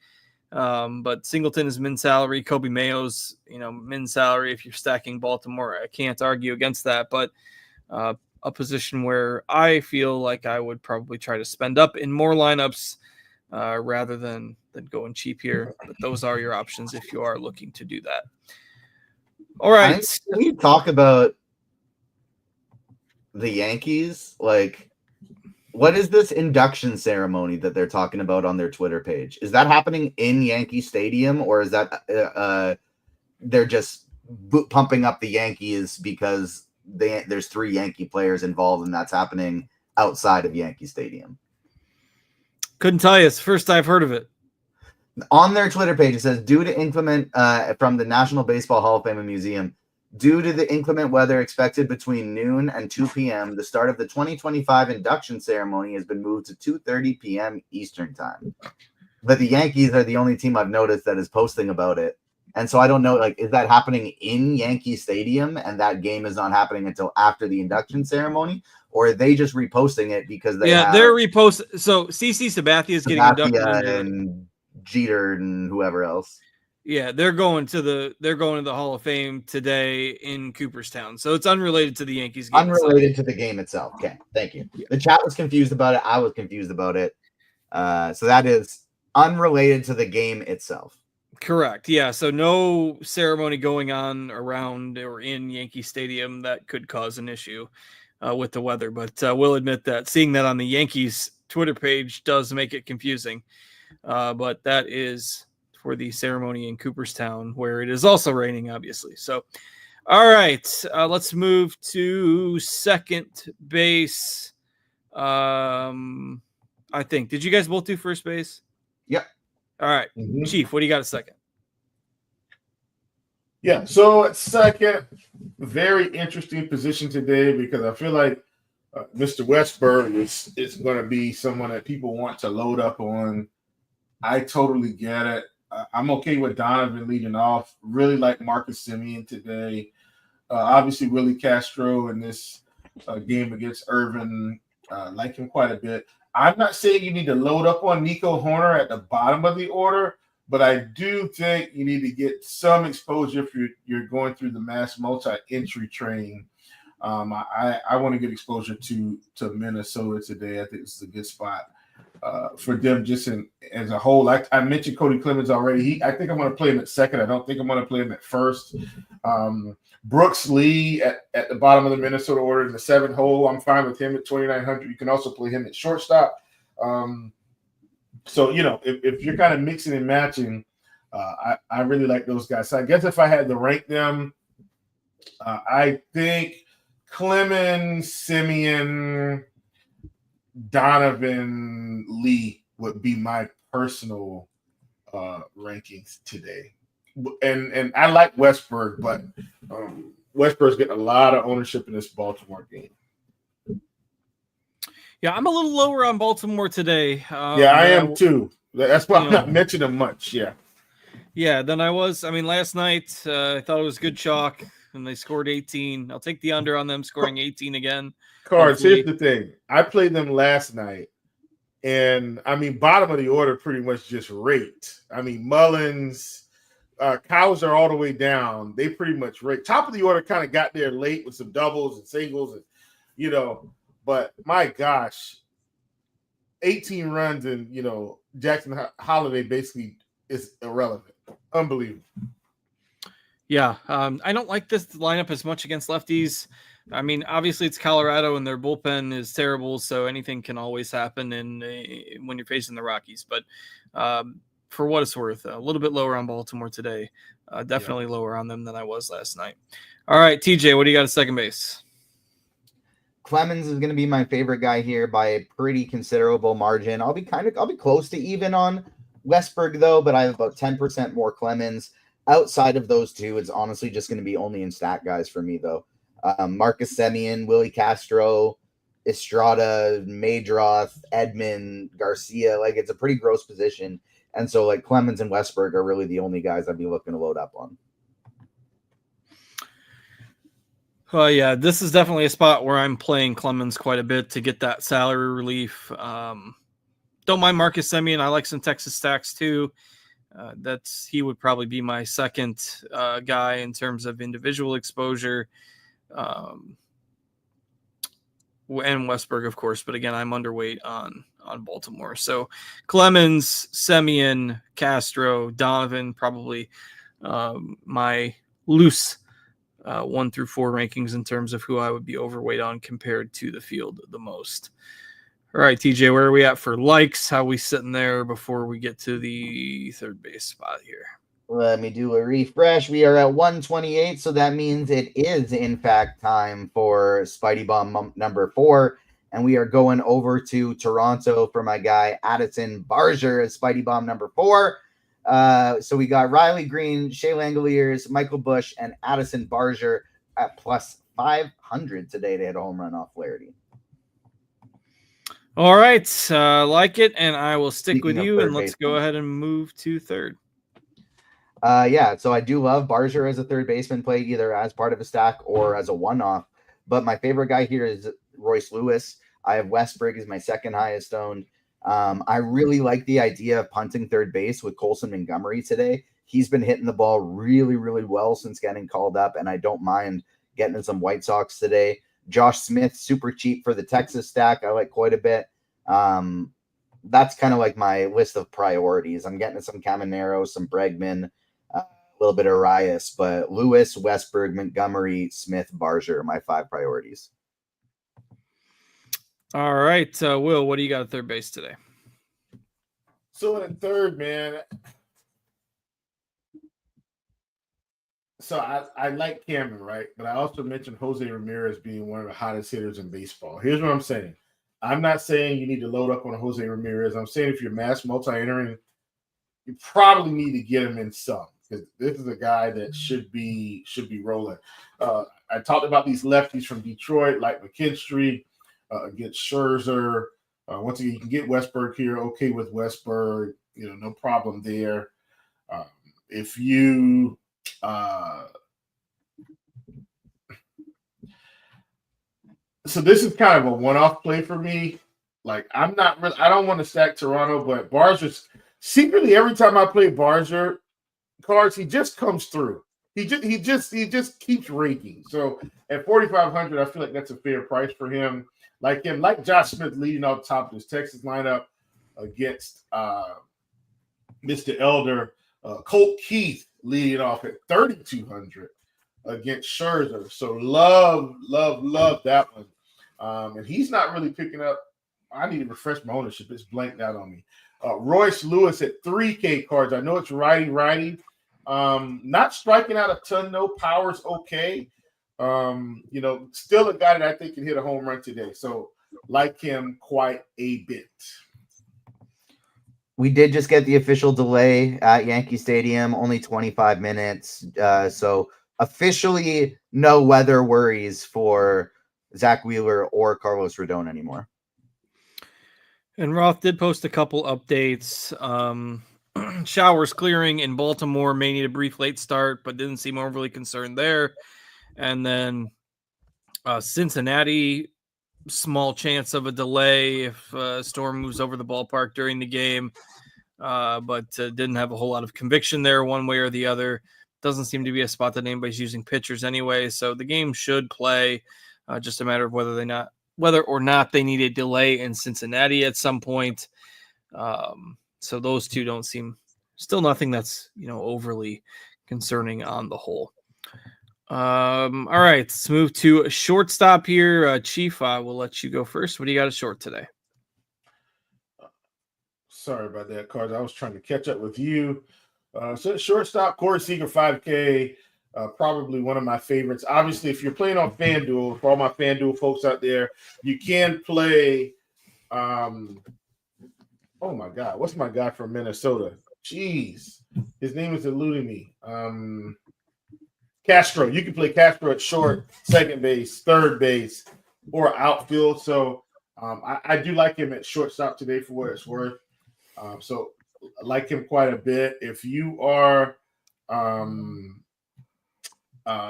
But Singleton is min salary. Kobe Mayo's, min salary. If you're stacking Baltimore, I can't argue against that. But a position where I feel like I would probably try to spend up in more lineups rather than going cheap here. But those are your options if you are looking to do that. All right. Can you talk about the Yankees? Like, what is this induction ceremony that they're talking about on their Twitter page? Is that happening in Yankee Stadium, or is that they're just pumping up the Yankees because there's 3 Yankee players involved and that's happening outside of Yankee Stadium? Couldn't tell you. It's the first I've heard of it. On their Twitter page, it says, due to inclement from the National Baseball Hall of Fame and Museum, due to the inclement weather expected between noon and 2 p.m., the start of the 2025 induction ceremony has been moved to 2:30 p.m. Eastern time. But the Yankees are the only team I've noticed that is posting about it. And so I don't know, is that happening in Yankee Stadium and that game is not happening until after the induction ceremony? Or are they just reposting it because they're reposting? So CC Sabathia is getting inducted and Jeter and whoever else. Yeah, they're going to the Hall of Fame today in Cooperstown. So it's unrelated to the Yankees game. Unrelated to the game itself. Okay, thank you. Yeah. The chat was confused about it. I was confused about it. So that is unrelated to the game itself. Correct. Yeah. So no ceremony going on around or in Yankee Stadium that could cause an issue with the weather. But we'll admit that seeing that on the Yankees Twitter page does make it confusing. But that is for the ceremony in Cooperstown, where it is also raining, obviously. So, all right, let's move to second base. I think. Did you guys both do first base? Yep. All right. Mm-hmm. Chief, what do you got at second? Yeah. So at second, very interesting position today because I feel like Mr. Westberg is going to be someone that people want to load up on. I totally get it. I'm okay with Donovan leading off. Really like Marcus Semien today. Obviously, Willie Castro in this game against Irvin. Like him quite a bit. I'm not saying you need to load up on Nico Horner at the bottom of the order, but I do think you need to get some exposure if you're going through the mass multi-entry train. I want to get exposure to Minnesota today. I think this is a good spot for them just as a whole. I mentioned Cody Clemens already. I think I'm going to play him at second. I don't think I'm going to play him at first. Brooks Lee at the bottom of the Minnesota order in the 7th hole. I'm fine with him at 2,900. You can also play him at shortstop. So, if you're kind of mixing and matching, I really like those guys. So I guess if I had to rank them, I think Clemens, Semien, Donovan, Lee would be my personal rankings today. And I like Westberg, but Westberg's getting a lot of ownership in this Baltimore game. Yeah, I'm a little lower on Baltimore today. Yeah, I am too. That's why I'm not mentioning them much. Yeah. Yeah, then I was. I mean, last night I thought it was good chalk, and they scored 18. I'll take the under on them scoring 18 again. Cards, here's the thing. I played them last night, and, I mean, bottom of the order pretty much just raked. I mean, Mullins, Cows are all the way down. They pretty much raked. Top of the order kind of got there late with some doubles and singles, and but my gosh, 18 runs and, Jackson Holiday basically is irrelevant. Unbelievable. Yeah, I don't like this lineup as much against lefties. I mean, obviously it's Colorado and their bullpen is terrible, so anything can always happen when you're facing the Rockies. But for what it's worth, a little bit lower on Baltimore today. Definitely lower on them than I was last night. All right, TJ, what do you got at second base? Clemens is going to be my favorite guy here by a pretty considerable margin. I'll be close to even on Westberg though, but I have about 10% more Clemens. Outside of those two, it's honestly just going to be only in stat guys for me though. Marcus Semien, Willie Castro, Estrada, Madroth, Edman, Garcia. Like, it's a pretty gross position. And so, like, Clemens and Westberg are really the only guys I'd be looking to load up on. Yeah, this is definitely a spot where I'm playing Clemens quite a bit to get that salary relief. Don't mind Marcus Semien. I like some Texas stacks too. He would probably be my second guy in terms of individual exposure. And Westberg, of course, but again, I'm underweight on Baltimore. So Clemens, Semien, Castro, Donovan, probably my loose 1 through 4 rankings in terms of who I would be overweight on compared to the field the most. All right, TJ, where are we at for likes? How are we sitting there before we get to the third base spot here? Let me do a refresh. We are at 128, so that means it is, in fact, time for Spidey Bomb number 4, and we are going over to Toronto for my guy Addison Barger as Spidey Bomb number 4. So we got Riley Green, Shea Langoliers, Michael Busch, and Addison Barger at plus 500 today to hit a home run off Flaherty. All right, like it, and I will stick with you, and let's go ahead and move to third. So I do love Barger as a third baseman, played either as part of a stack or as a one-off. But my favorite guy here is Royce Lewis. I have Westberg as my second highest owned. I really like the idea of punting third base with Colson Montgomery today. He's been hitting the ball really, really well since getting called up, and I don't mind getting in some White Sox today. Josh Smith, super cheap for the Texas stack. I like quite a bit. That's kind of like my list of priorities. I'm getting some Caminero, some Bregman, a little bit of Arias, but Lewis, Westberg, Montgomery, Smith, Barger are my 5 priorities. All right, Will, what do you got at third base today? So in third, man, so I like Cameron, right? But I also mentioned Jose Ramirez being one of the hottest hitters in baseball. Here's what I'm saying. I'm not saying you need to load up on Jose Ramirez. I'm saying if you're mass multi-entering, you probably need to get him in some. because this is a guy that should be rolling. I talked about these lefties from Detroit, like McKinstry against Scherzer. Once again, you can get Westberg here. Okay with Westberg, no problem there. If you so this is kind of a one-off play for me. Like I don't want to stack Toronto, but Barger's secretly every time I play Barger cards, he just comes through. He just keeps raking. So at 4,500, I feel like that's a fair price for him. Like Josh Smith leading off top of this Texas lineup against Mr. Elder, Colt Keith leading off at 3,200 against Scherzer. So love that one. And he's not really picking up. I need to refresh my ownership. It's blanked out on me. Royce Lewis at 3K cards. I know it's righty. Not striking out a ton, no power's okay. Still a guy that I think can hit a home run today. So like him quite a bit. We did just get the official delay at Yankee Stadium, only 25 minutes. So officially no weather worries for Zach Wheeler or Carlos Rodon anymore. And Roth did post a couple updates. Showers clearing in Baltimore, may need a brief late start, but didn't seem overly concerned there. And then Cincinnati, small chance of a delay if a storm moves over the ballpark during the game, but didn't have a whole lot of conviction there one way or the other. Doesn't seem to be a spot that anybody's using pitchers anyway, so the game should play. Just a matter of whether or not they need a delay in Cincinnati at some point. So those two don't seem still nothing that's overly concerning on the whole. All right, let's move to a shortstop here. Chief, I will let you go first. What do you got at short today? Sorry about that, Cards. I was trying to catch up with you. So shortstop, Corey Seager, 5K. Probably one of my favorites. Obviously, if you're playing on FanDuel, for all my FanDuel folks out there, you can play. Oh my God, what's my guy from Minnesota? Jeez, his name is eluding me. Castro. You can play Castro at short, second base, third base, or outfield. So I do like him at shortstop today for what it's worth. So I like him quite a bit. If you are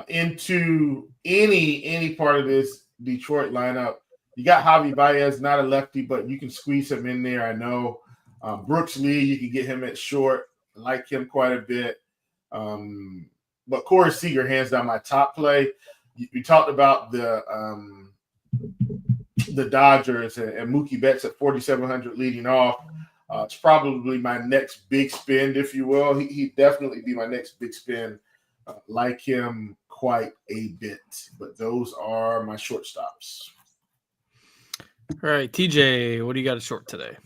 into any part of this Detroit lineup, you got Javi Baez, not a lefty, but you can squeeze him in there. I know Brooks Lee, you can get him at short. I like him quite a bit. But Corey Seager, hands down, my top play. We talked about the Dodgers and Mookie Betts at 4,700 leading off. It's probably my next big spend, if you will. He'd definitely be my next big spend. Like him quite a bit. But those are my shortstops. All right, TJ, what do you got at short today?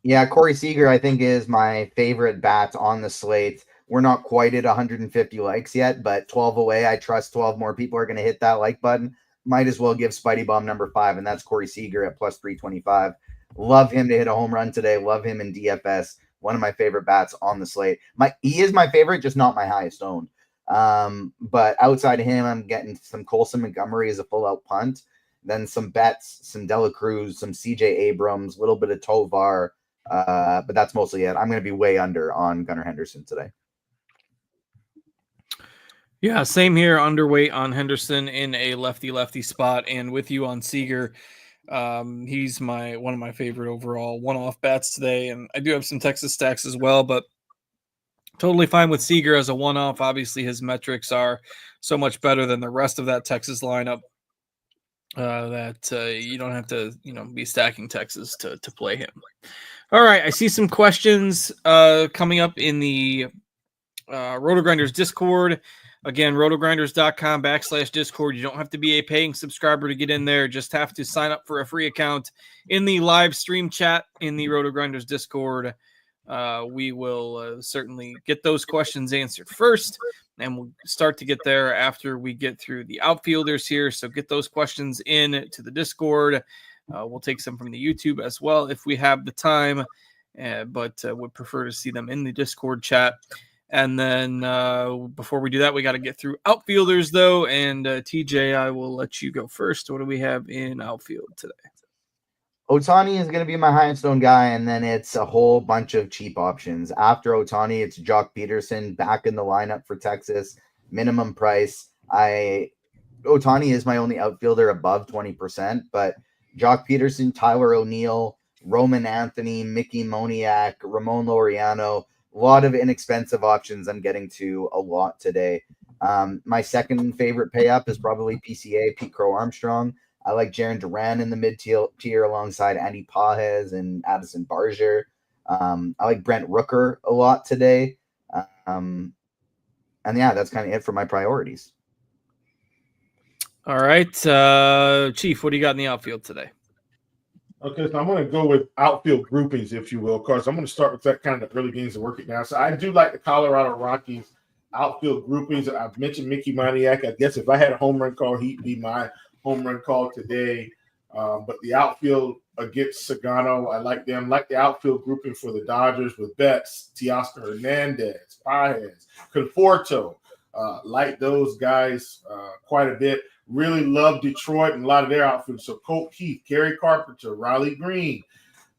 Yeah, Corey Seager, I think, is my favorite bat on the slate. We're not quite at 150 likes yet, but 12 away. I trust 12 more people are going to hit that like button. Might as well give Spidey Bomb number 5, and that's Corey Seager at plus 325. Love him to hit a home run today. Love him in DFS. One of my favorite bats on the slate. He is my favorite, just not my highest owned. But outside of him, I'm getting some Colson Montgomery as a full-out punt. Then some Betts, some Dela Cruz, some CJ Abrams, a little bit of Tovar. But that's mostly it. I'm going to be way under on Gunnar Henderson today. Yeah, same here. Underweight on Henderson in a lefty spot, and with you on Seager. He's one of my favorite overall one-off bats today, and I do have some Texas stacks as well, but totally fine with Seager as a one-off. Obviously, his metrics are so much better than the rest of that Texas lineup that you don't have to, be stacking Texas to play him. All right, I see some questions coming up in the RotoGrinders Discord. Again, rotogrinders.com/Discord. You don't have to be a paying subscriber to get in there. Just have to sign up for a free account in the live stream chat in the RotoGrinders Discord. We will certainly get those questions answered first, and we'll start to get there after we get through the outfielders here. So get those questions in to the Discord. We'll take some from the YouTube as well if we have the time, but would prefer to see them in the Discord chat. And then before we do that, we got to get through outfielders, though. And TJ, I will let you go first. What do we have in outfield today? Ohtani is going to be my highest owned guy, and then it's a whole bunch of cheap options. After Ohtani, it's Jock Peterson back in the lineup for Texas, minimum price. Ohtani is my only outfielder above 20%, but Jock Peterson, Tyler O'Neill, Roman Anthony, Mickey Moniak, Ramon Laureano, a lot of inexpensive options I'm getting to a lot today. My second favorite pay up is probably PCA, Pete Crow Armstrong. I like Jaron Duran in the mid-tier alongside Andy Pajes and Addison Barger. I like Brent Rooker a lot today. And yeah, that's kind of it for my priorities. All right. Chief, what do you got in the outfield today? Okay, so I'm going to go with outfield groupings, if you will, because I'm going to start with that kind of the early games and work it down. So I do like the Colorado Rockies outfield groupings. I've mentioned Mickey Moniak. I guess if I had a home run call, he'd be my home run call today. But the outfield against Sagano, I like them. Like the outfield grouping for the Dodgers with Betts, Teoscar Hernandez, Pajes, Conforto. Like those guys quite a bit. Really love Detroit and a lot of their outfielders. So Colt Keith, Gary Carpenter, Riley Green,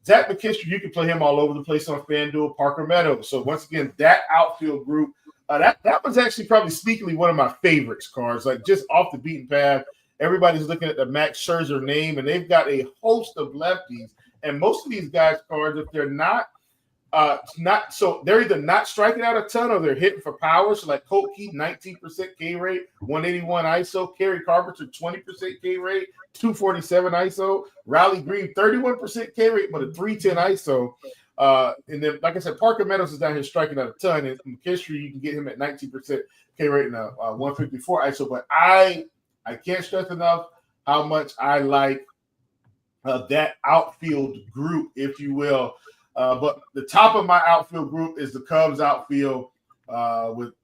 Zach McKinstry. You can play him all over the place on FanDuel. Parker Meadows. So once again, that outfield group, that was actually probably sneakily one of my favorites cards. Like just off the beaten path. Everybody's looking at the Max Scherzer name, and they've got a host of lefties. And most of these guys' cards, if they're not so they're either not striking out a ton or they're hitting for power. So like Colt Keith, 19% K rate, 181 ISO. Kerry Carpenter, 20% K rate, 247 ISO. Riley Green, 31% K rate, but a 310 ISO. And then, like I said, Parker Meadows is down here striking out a ton. And McKinstry, you can get him at 19% K rate and a 154 ISO. But I can't stress enough how much I like that outfield group, if you will. But the top of my outfield group is the Cubs outfield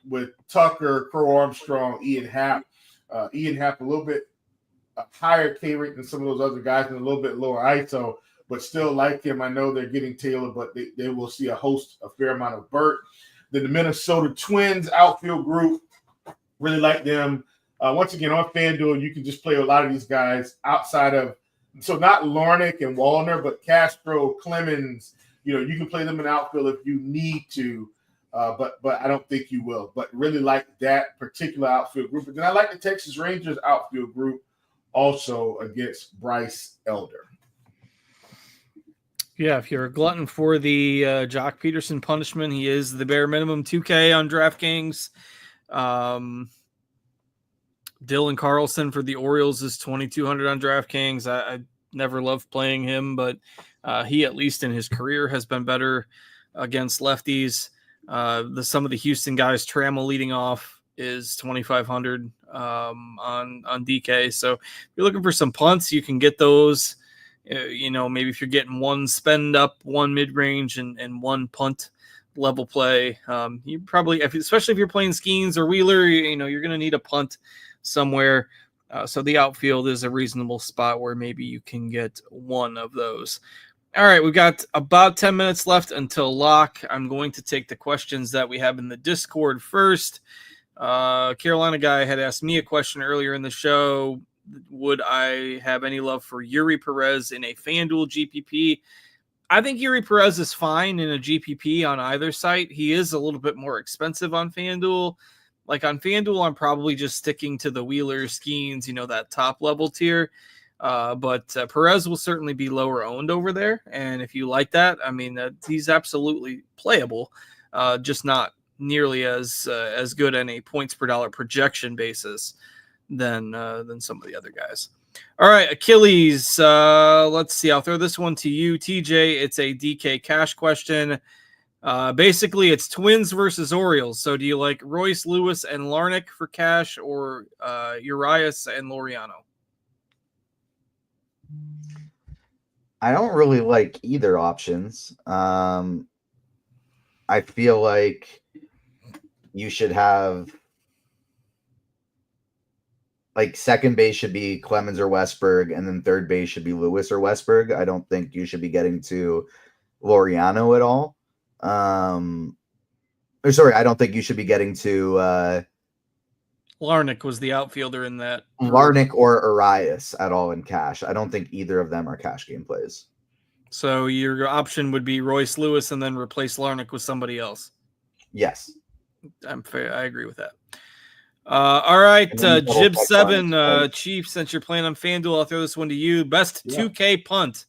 with Tucker, Crow Armstrong, Ian Happ. Ian Happ a little bit higher K rate than some of those other guys and a little bit lower ISO, but still like him. I know they're getting Taylor, but they will see a fair amount of Burt. Then the Minnesota Twins outfield group, really like them. Once again, on FanDuel, you can just play a lot of these guys outside of, so not Larnick and Wallner, but Castro, Clemens. You can play them in outfield if you need to, but I don't think you will. But really like that particular outfield group. And then I like the Texas Rangers outfield group also against Bryce Elder. Yeah, if you're a glutton for the Jock Peterson punishment, he is the bare minimum 2K on DraftKings. Dylan Carlson for the Orioles is 2,200 on DraftKings. I never loved playing him, but he, at least in his career, has been better against lefties. Some of the Houston guys, Trammell leading off, is 2,500 on DK. So if you're looking for some punts, you can get those. Maybe if you're getting one spend up, one mid range, and one punt level play, you probably, especially if you're playing Skeens or Wheeler, you're going to need a punt somewhere. So the outfield is a reasonable spot where maybe you can get one of those. All right, we've got about 10 minutes left until lock. I'm going to take the questions that we have in the Discord first. Carolina guy had asked me a question earlier in the show. Would I have any love for Yuri Perez in a FanDuel GPP? I think Yuri Perez is fine in a GPP on either site. He is a little bit more expensive on FanDuel. Like on FanDuel, I'm probably just sticking to the Wheeler, Skeens, that top level tier. But Perez will certainly be lower owned over there. And if you like that, he's absolutely playable, just not nearly as good on a points per dollar projection basis than some of the other guys. All right, Achilles. Let's see. I'll throw this one to you, TJ. It's a DK cash question. Basically, it's Twins versus Orioles. So do you like Royce Lewis and Larnick for cash or Urias and Laureano? I don't really like either options. I feel like you should have, like, second base should be Clemens or Westberg, and then third base should be Lewis or Westberg. I don't think you should be getting to Laureano at all. Or sorry, I don't think you should be getting to Larnach was the outfielder in that. Larnach or Arias at all in cash. I don't think either of them are cash game plays. So your option would be Royce Lewis and then replace Larnach with somebody else. Yes. I'm fair. I agree with that. All right, Jib7, Chief, since you're playing on FanDuel, I'll throw this one to you. Best 2K punt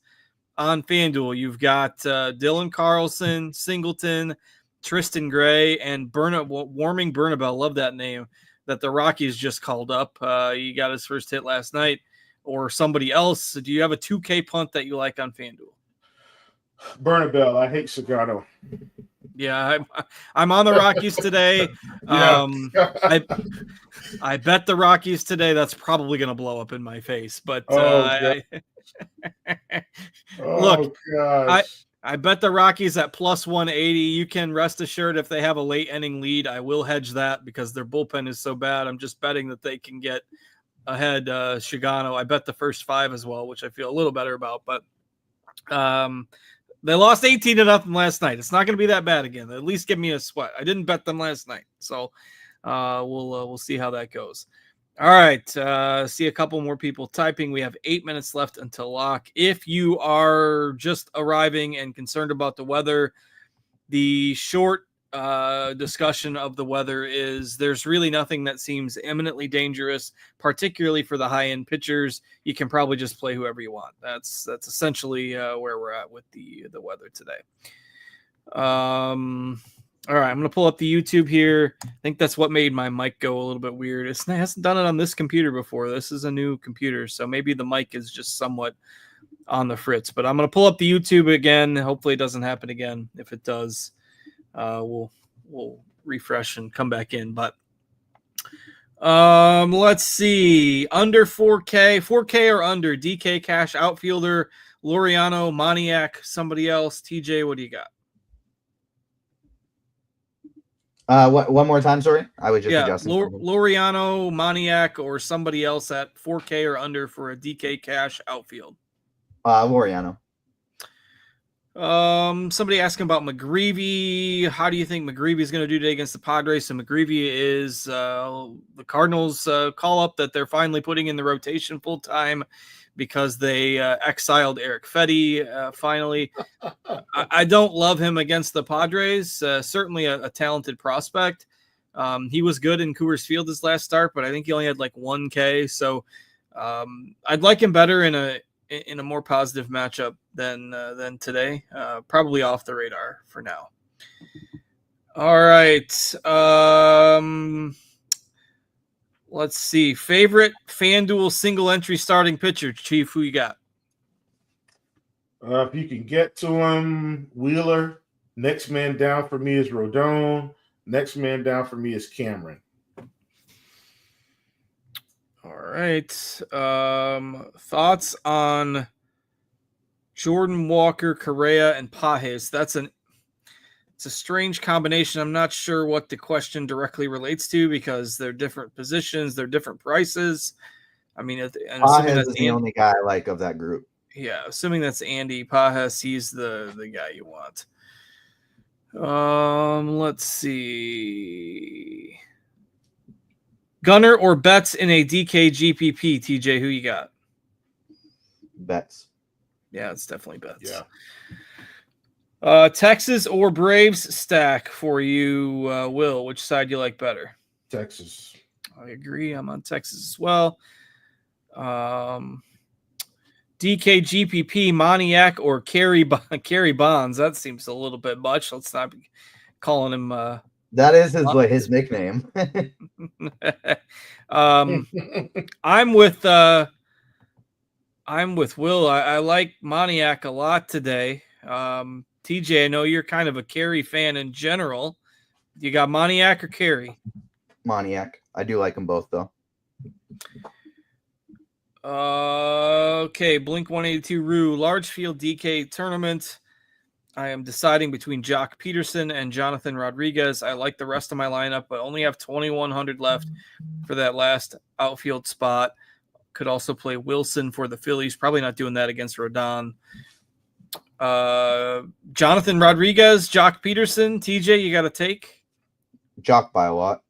on FanDuel. You've got Dylan Carlson, Singleton, Tristan Gray, and Warming Bernabel. Love that name that the Rockies just called up. He got his first hit last night, or somebody else. Do you have a 2K punt that you like on FanDuel? Bernabel. I hate Sagano. Yeah, I'm on the Rockies today. I bet the Rockies today. That's probably going to blow up in my face. But look, I bet the Rockies at plus 180. You can rest assured if they have a late inning lead, I will hedge that because their bullpen is so bad. I'm just betting that they can get ahead Shigano. I bet the first 5 as well, which I feel a little better about. But they lost 18-0 last night. It's not going to be that bad again. At least give me a sweat. I didn't bet them last night, so we'll see how that goes. All right, see a couple more people typing. We have 8 minutes left until lock. If you are just arriving and concerned about the weather, the short discussion of the weather is there's really nothing that seems imminently dangerous, particularly for the high-end pitchers. You can probably just play whoever you want. That's essentially where we're at with the weather today. All right, I'm going to pull up the YouTube here. I think that's what made my mic go a little bit weird. It hasn't done it on this computer before. This is a new computer, so maybe the mic is just somewhat on the fritz. But I'm going to pull up the YouTube again. Hopefully it doesn't happen again. If it does, we'll refresh and come back in. But let's see. Under 4K or under DK cash outfielder, Laureano, Moniak, somebody else. TJ, what do you got? One more time, sorry. I was just adjusting. Laureano, Moniak, or somebody else at 4K or under for a DK cash outfield. Laureano. Somebody asking about McGreevy. How do you think McGreevy is going to do today against the Padres? So McGreevy is the Cardinals call up that they're finally putting in the rotation full time because they exiled Eric Fetty finally. I don't love him against the Padres. Certainly a talented prospect. He was good in Coors Field his last start, but I think he only had like 1K. So I'd like him better in a more positive matchup than today. Probably off the radar for now. All right. Let's see. Favorite FanDuel single entry starting pitcher, Chief, who you got? If you can get to him, Wheeler. Next man down for me is Rodon. Next man down for me is Cameron. All right. Thoughts on Jordan Walker, Correa, and Pages? It's a strange combination. I'm not sure what the question directly relates to because they're different positions, they're different prices. I mean, Pages is the only guy I like of that group. Yeah, assuming that's Andy Pages, he's the guy you want. Let's see. Gunner or Betts in a DK GPP, TJ, who you got? Betts. Yeah, it's definitely Betts. Yeah. Texas or Braves stack for you, Will. Which side do you like better? Texas. I agree. I'm on Texas as well. DK GPP, Moniak or Kerry Bonds. That seems a little bit much. Let's not be calling him. That is his nickname. I'm with Will. I like Moniak a lot today. TJ, I know you're kind of a Carey fan in general. You got Moniak or Carey? Moniak. I do like them both, though. Okay, Blink 182 Rue, large field DK tournament. I am deciding between Jock Peterson and Jonathan Rodriguez. I like the rest of my lineup, but only have 2,100 left for that last outfield spot. Could also play Wilson for the Phillies. Probably not doing that against Rodon. Jonathan Rodriguez, Jock Peterson, TJ, you got to take? Jock by a lot.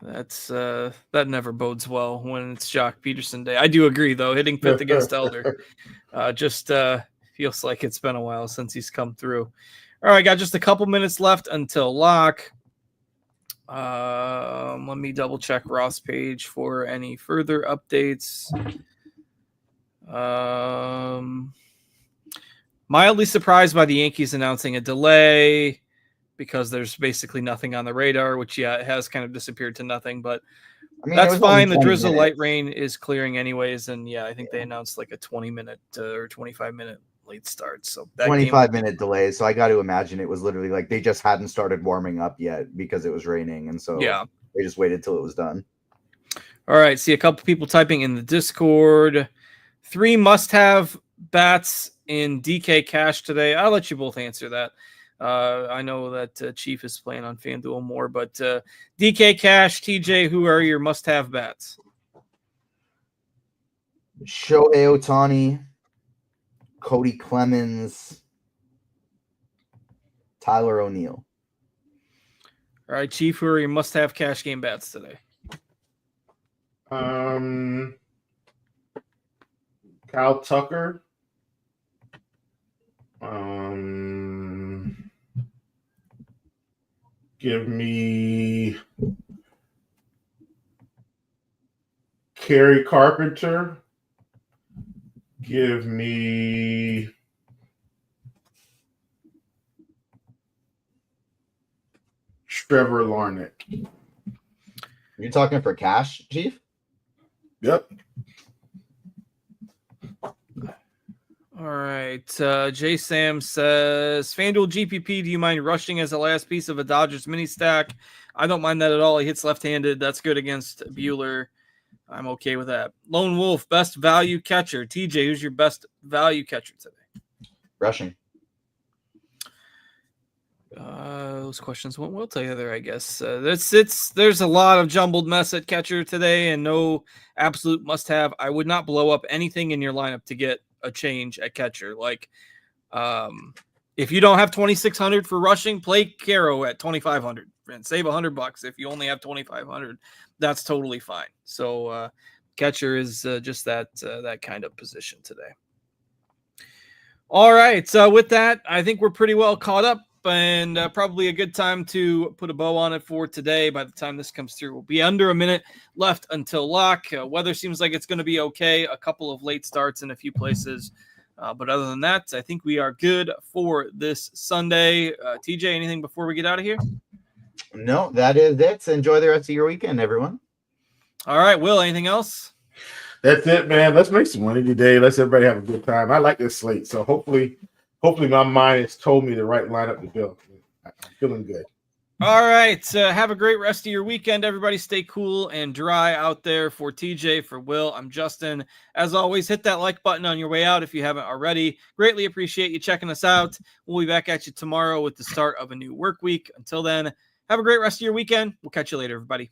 That's that never bodes well when it's Jock Peterson day. I do agree though. Hitting fifth against Elder just feels like it's been a while since he's come through. All right, got just a couple minutes left until lock. Let me double check Ross page for any further updates. Mildly surprised by the Yankees announcing a delay because there's basically nothing on the radar, which it has kind of disappeared to nothing, but I mean, that's fine. The 20 drizzle minutes. light rain is clearing anyways. And I think they announced like a 20-minute or 25-minute late start. So that 25-minute delay. So I got to imagine it was literally like they just hadn't started warming up yet because it was raining. And so they just waited till it was done. All right. See a couple people typing in the Discord. 3 must-have bats in DK Cash today. I'll let you both answer that. I know that Chief is playing on FanDuel more, but DK Cash, TJ, who are your must-have bats? Shohei Ohtani, Cody Clemens, Tyler O'Neill. All right, Chief, who are your must-have cash game bats today? Kyle Tucker. Give me Kerry Carpenter. Give me Trevor Larnett. You're talking for cash, Chief? Yep. All right. J Sam says, FanDuel GPP, do you mind rushing as the last piece of a Dodgers mini stack? I don't mind that at all. He hits left-handed. That's good against Bueller. I'm okay with that. Lone Wolf, best value catcher. TJ, who's your best value catcher today? Rushing. Those questions went well together, I guess. There's a lot of jumbled mess at catcher today and no absolute must-have. I would not blow up anything in your lineup to get a change at catcher. Like, if you don't have 2,600 for rushing, play Caro at 2,500 and save $100. If you only have 2,500, that's totally fine. So catcher is just that kind of position today. All right. So with that, I think we're pretty well caught up and probably a good time to put a bow on it for today. By the time this comes through, we'll be under a minute left until lock. Weather seems like it's going to be okay. A couple of late starts in a few places. But other than that, I think we are good for this Sunday. TJ, anything before we get out of here? No, that is it. Enjoy the rest of your weekend, everyone. All right, Will, anything else? That's it, man. Let's make some money today. Let's everybody have a good time. I like this slate. So hopefully my mind has told me the right lineup to build. I'm feeling good. All right. Have a great rest of your weekend, everybody. Stay cool and dry out there. For TJ, for Will, I'm Justin. As always, hit that like button on your way out if you haven't already. Greatly appreciate you checking us out. We'll be back at you tomorrow with the start of a new work week. Until then, have a great rest of your weekend. We'll catch you later, everybody.